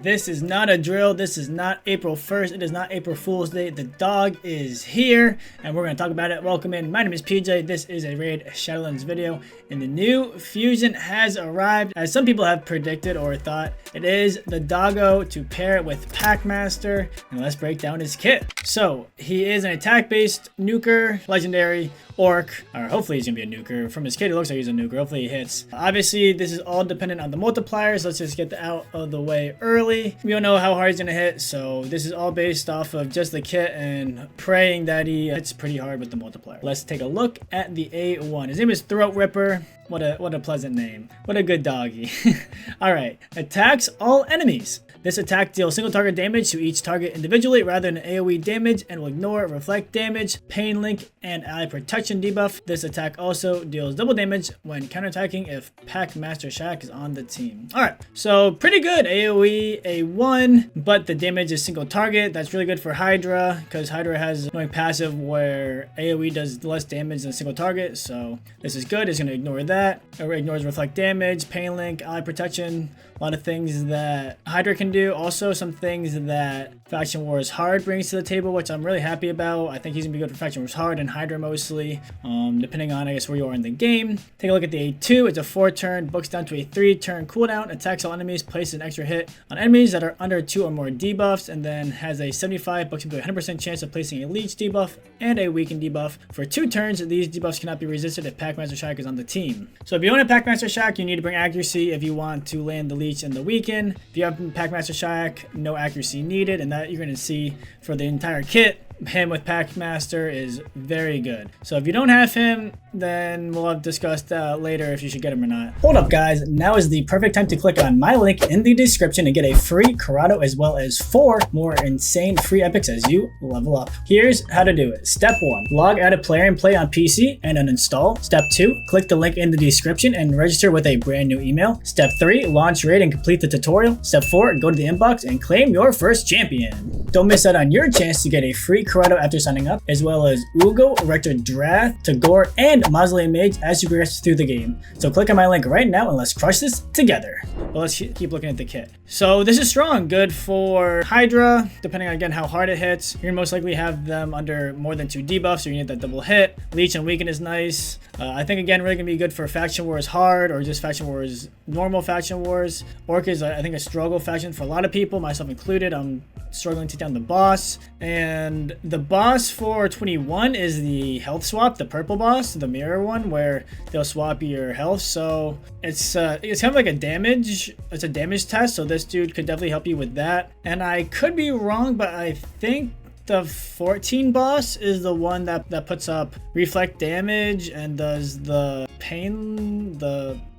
This is not a drill. This is not April 1st. It is not April Fool's Day. The dog is here, and we're going to talk about it. Welcome in. My name is PJ. This is a Raid Shadowlands video, and the new fusion has arrived. As some people have predicted or thought, it is the doggo to pair it with Packmaster, and let's break down his kit. So, he is an attack-based nuker, legendary, orc, or hopefully he's going to be a nuker. From his kit, it looks like he's a nuker. Hopefully he hits. Obviously, this is all dependent on the multipliers. Let's just get out of the way early. We don't know how hard he's going to hit, so this is all based off of just the kit and praying that he hits pretty hard with the multiplier. Let's take a look at the A1. His name is Throatripper. What a pleasant name. What a good doggy. Alright. Attacks all enemies. This attack deals single target damage to each target individually rather than AoE damage and will ignore reflect damage, pain link, and ally protection debuff. This attack also deals double damage when counterattacking if Packmaster Shack is on the team. Alright, so pretty good AoE A1, but the damage is single target. That's really good for Hydra because Hydra has an annoying passive where AoE does less damage than single target, so this is good. It's going to ignore that. It ignores reflect damage, pain link, ally protection, a lot of things that Hydra can do. Also some things that Faction Wars Hard brings to the table, which I'm really happy about. I think he's gonna be good for Faction Wars Hard and Hydra mostly, depending on I guess where you are in the game. Take a look at the A2. It's a 4-turn, books down to a 3-turn cooldown, attacks all enemies, places an extra hit on enemies that are under 2 or more debuffs, and then has a 75 books into a 100% chance of placing a leech debuff and a weaken debuff. For 2 turns, these debuffs cannot be resisted if Packmaster Shack is on the team. So if you own a Packmaster Shack, you need to bring accuracy if you want to land the leech and the weaken. If you have Packmaster Shack, no accuracy needed, and that you're going to see for the entire kit. Him with Packmaster is very good. So if you don't have him, then we'll have discussed later if you should get him or not. Hold up guys, now is the perfect time to click on my link in the description and get a free Karato as well as 4 more insane free epics as you level up. Here's how to do it. Step 1, log out of Player and Play on PC and uninstall. Step 2, click the link in the description and register with a brand new email. Step 3, launch raid and complete the tutorial. Step 4, go to the inbox and claim your first champion. Don't miss out on your chance to get a free Karato after signing up, as well as Uugo, Rector Drath, Tagoar, and Mausoleum Mage as you progress through the game. So click on my link right now and let's crush this together. Well, let's keep looking at the kit. So this is strong, good for Hydra, depending on again how hard it hits. You're gonna most likely have them under more than 2 debuffs, so you need that double hit. Leech and weaken is nice. I think again really gonna be good for Faction Wars Hard or just Faction Wars normal Faction Wars. Orc is I think a struggle faction for a lot of people, myself included. I'm struggling to take down the boss, and the boss for 21 is the health swap, the purple boss, the mirror one where they'll swap your health. So it's kind of like a damage test, so this dude could definitely help you with that. And I could be wrong, but I think the 14 boss is the one that puts up reflect damage and does the pain,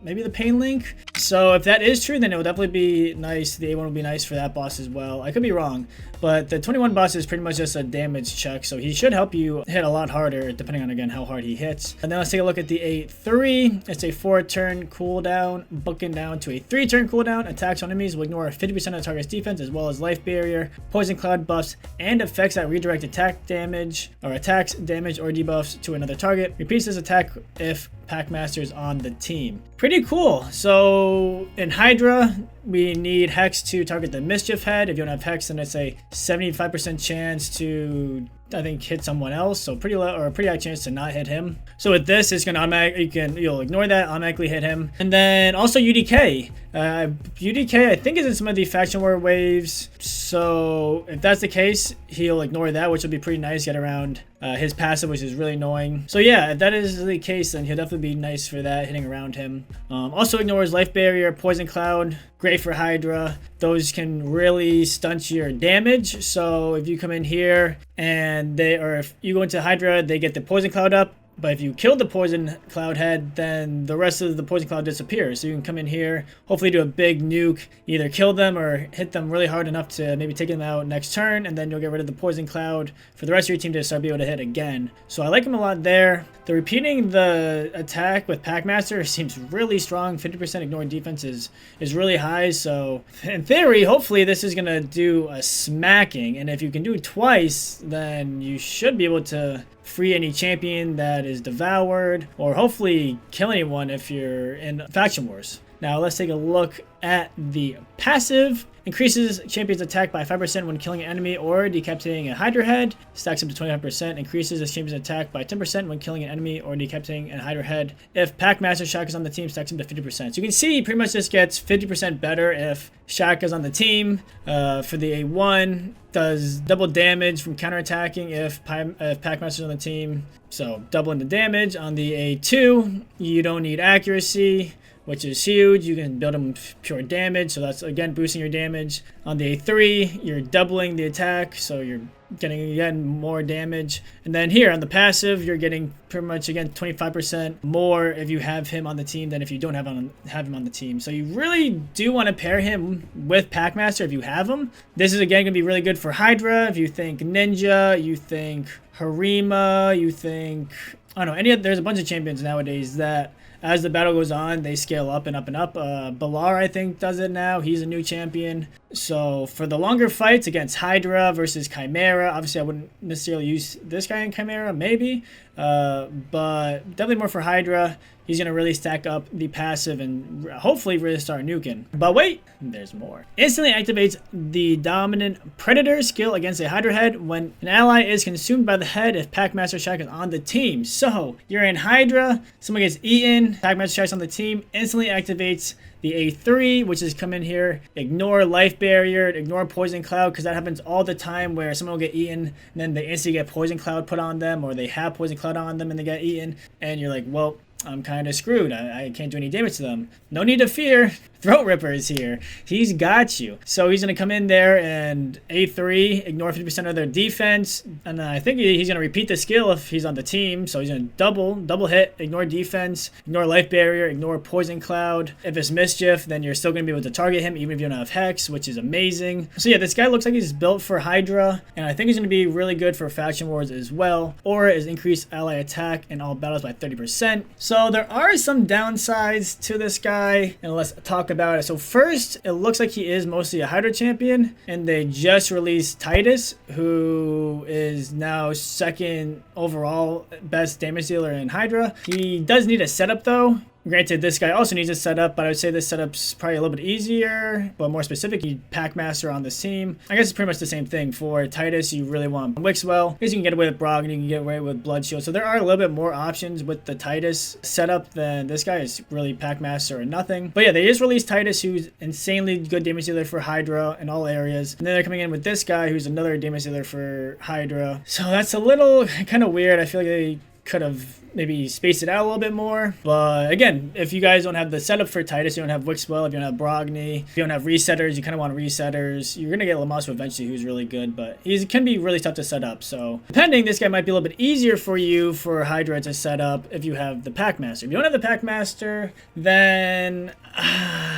maybe the pain link. So if that is true, then it will definitely be nice. The A1 will be nice for that boss as well. I could be wrong, but the 21 boss is pretty much just a damage check, so he should help you hit a lot harder depending on again how hard he hits. And then let's take a look at the A3. It's a 4-turn cooldown, booking down to a 3-turn cooldown. Attacks on enemies will ignore 50% of the target's defense as well as life barrier, poison cloud buffs, and effects that redirect attack damage or attacks, damage, or debuffs to another target. Repeats this attack if Packmaster is on the team. Pretty cool. So in Hydra, we need Hex to target the Mischief Head. If you don't have Hex, then it's a 75% chance to, I think, hit someone else. So pretty low, or a pretty high chance to not hit him. So with this, it's gonna automatically, you'll ignore that, automatically hit him. And then also UDK. UDK, I think, is in some of the Faction War waves. So if that's the case, he'll ignore that, which will be pretty nice. Get around his passive, which is really annoying. So yeah, if that is the case, then he'll definitely be nice for that, hitting around him. Also ignores life barrier, poison cloud, great for Hydra. Those can really stunt your damage. So if you come in here and if you go into Hydra, they get the poison cloud up. But if you kill the poison cloud head, then the rest of the poison cloud disappears. So you can come in here, hopefully do a big nuke, either kill them or hit them really hard enough to maybe take them out next turn, and then you'll get rid of the poison cloud for the rest of your team to start being able to hit again. So I like him a lot there. The repeating the attack with Packmaster seems really strong. 50% ignored defense is really high. So in theory, hopefully this is gonna do a smacking. And if you can do it twice, then you should be able to free any champion that is devoured, or hopefully kill anyone if you're in Faction Wars. Now let's take a look at the passive. Increases champion's attack by 5% when killing an enemy or decapitating a Hydra head. Stacks up to 25%. Increases the champion's attack by 10% when killing an enemy or decapitating a Hydra head. If Packmaster Shaka's on the team, stacks up to 50%. So you can see pretty much this gets 50% better if Shaka's on the team. For the A1, does double damage from counterattacking if Packmaster's on the team. So doubling the damage. On the A2, you don't need accuracy, which is huge. You can build them pure damage, so that's again boosting your damage. On the A3, you're doubling the attack, so you're getting again more damage. And then here on the passive, you're getting pretty much again 25% more if you have him on the team than if you don't have him on the team. So you really do want to pair him with Packmaster if you have him. This is again gonna be really good for Hydra. If you think Ninja, you think Harima, you think I don't know there's a bunch of champions nowadays that as the battle goes on, they scale up and up and up. Balar, I think, does it now. He's a new champion. So for the longer fights against Hydra versus Chimera, obviously I wouldn't necessarily use this guy in Chimera, maybe. But definitely more for Hydra. He's going to really stack up the passive and hopefully really start nuking. But wait, there's more. Instantly activates the Dominant Predator skill against a Hydra head when an ally is consumed by the head if Packmaster Shaq is on the team. So you're in Hydra, someone gets eaten, Packmaster Shaq's on the team, instantly activates the A3, which is come in here, ignore life barrier, ignore poison cloud, because that happens all the time where someone will get eaten and then they instantly get poison cloud put on them, or they have poison cloud on them and they get eaten, and you're like, well, I'm kind of screwed. I can't do any damage to them. No need to fear. Throatripper is here. He's got you. So he's going to come in there and A3, ignore 50% of their defense. And I think he's going to repeat the skill if he's on the team. So he's going to double hit, ignore defense, ignore life barrier, ignore poison cloud. If it's mischief, then you're still going to be able to target him even if you don't have hex, which is amazing. So yeah, this guy looks like he's built for Hydra. And I think he's going to be really good for faction wars as well. Aura is increased ally attack in all battles by 30%. So there are some downsides to this guy, and let's talk about it. So first, it looks like he is mostly a Hydra champion, and they just released Titus, who is now second overall best damage dealer in Hydra. He does need a setup though. Granted, this guy also needs a setup, but I would say this setup's probably a little bit easier, but more specific. You Packmaster on this team. I guess it's pretty much the same thing. For Titus, you really want Wixwell, because you can get away with Brog and you can get away with Bloodshield. So there are a little bit more options with the Titus setup than this guy. Is really Packmaster or nothing. But yeah, they just released Titus, who's insanely good damage dealer for Hydra in all areas. And then they're coming in with this guy, who's another damage dealer for Hydra. So that's a little kind of weird. I feel like they could have maybe space it out a little bit more. But again, if you guys don't have the setup for Titus, you don't have Wixwell, if you don't have Brogni, if you don't have resetters, you kind of want resetters. You're going to get Lamasu eventually, who's really good, but he can be really tough to set up. So depending, this guy might be a little bit easier for you for Hydra to set up if you have the Packmaster. If you don't have the Packmaster, then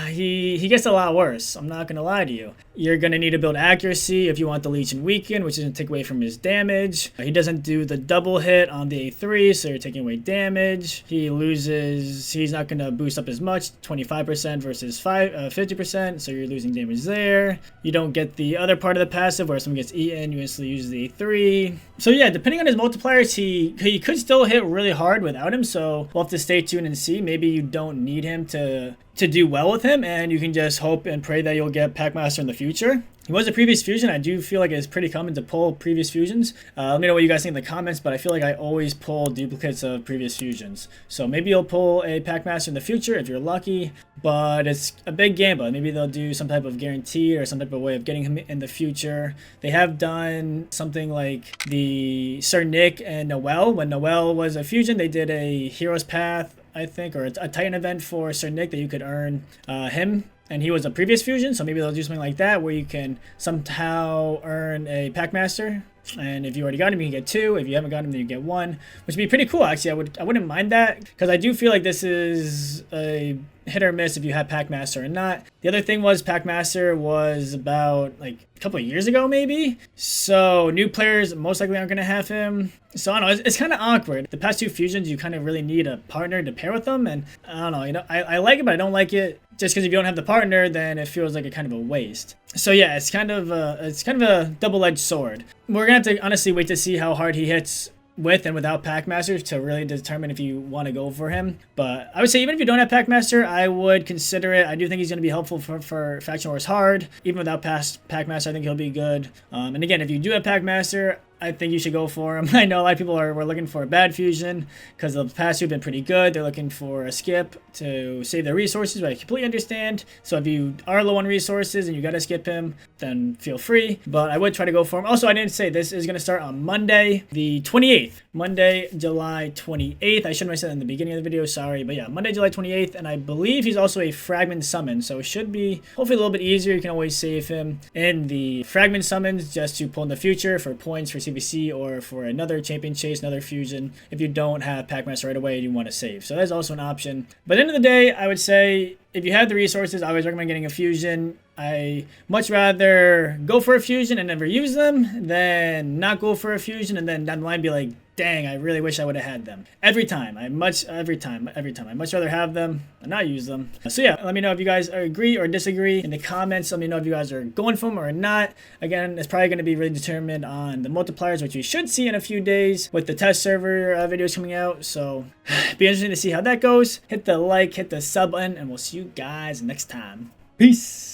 he gets a lot worse. I'm not going to lie to you. You're going to need to build accuracy if you want the Legion weaken, which is going to take away from his damage. He doesn't do the double hit on the A3, so you're taking away damage. He loses, he's not going to boost up as much, 25% versus 50%, so you're losing damage there. You don't get the other part of the passive where someone gets eaten, you instantly use the A3. So yeah, depending on his multipliers, he could still hit really hard without him, so we'll have to stay tuned and see. Maybe you don't need him to do well with him, and you can just hope and pray that you'll get Packmaster in the future. He was a previous fusion. I do feel like it's pretty common to pull previous fusions. Let me know what you guys think in the comments, but I feel like I always pull duplicates of previous fusions. So maybe you'll pull a Packmaster in the future if you're lucky, but it's a big gamble. Maybe they'll do some type of guarantee or some type of way of getting him in the future. They have done something like the Sir Nick and Noel. When Noel was a fusion, they did a Hero's Path, I think, or a Titan event for Sir Nick that you could earn him. And he was a previous fusion, so maybe they'll do something like that where you can somehow earn a Packmaster. And if you already got him, you can get 2. If you haven't got him, then you get 1, which would be pretty cool. Actually, I wouldn't mind that, because I do feel like this is a hit or miss if you have Packmaster or not. The other thing was Packmaster was about like a couple of years ago, maybe. So new players most likely aren't going to have him. So I don't know, it's kind of awkward. The past 2 fusions, you kind of really need a partner to pair with them, and I don't know, I like it, but I don't like it. Just because if you don't have the partner, then it feels like a kind of a waste. So yeah, it's kind of a double-edged sword. We're gonna have to honestly wait to see how hard he hits with and without Packmaster to really determine if you want to go for him. But I would say even if you don't have Packmaster, I would consider it. I do think he's going to be helpful for Faction Wars Hard. Even without Packmaster, I think he'll be good. And again, if you do have Packmaster, I think you should go for him. I know a lot of people were looking for a bad fusion because the past two have been pretty good. They're looking for a skip to save their resources, but I completely understand. So if you are low on resources and you got to skip him, then feel free. But I would try to go for him. Also, I didn't say this is going to start on Monday, the 28th. Monday, July 28th. I shouldn't have said that in the beginning of the video, sorry. But yeah, Monday, July 28th. And I believe he's also a fragment summon. So it should be hopefully a little bit easier. You can always save him in the fragment summons just to pull in the future for points for CVC or for another champion chase, another fusion, if you don't have Packmaster right away and you want to save. So that's also an option. But at the end of the day, I would say if you have the resources, I always recommend getting a fusion. I much rather go for a fusion and never use them than not go for a fusion and then down the line be like, dang, I really wish I would have had them. Every time. I much rather have them and not use them. So yeah, let me know if you guys agree or disagree in the comments. Let me know if you guys are going for them or not. Again, it's probably going to be really determined on the multipliers, which we should see in a few days with the test server videos coming out. So be interesting to see how that goes. Hit the like, hit the sub button, and we'll see you guys next time. Peace.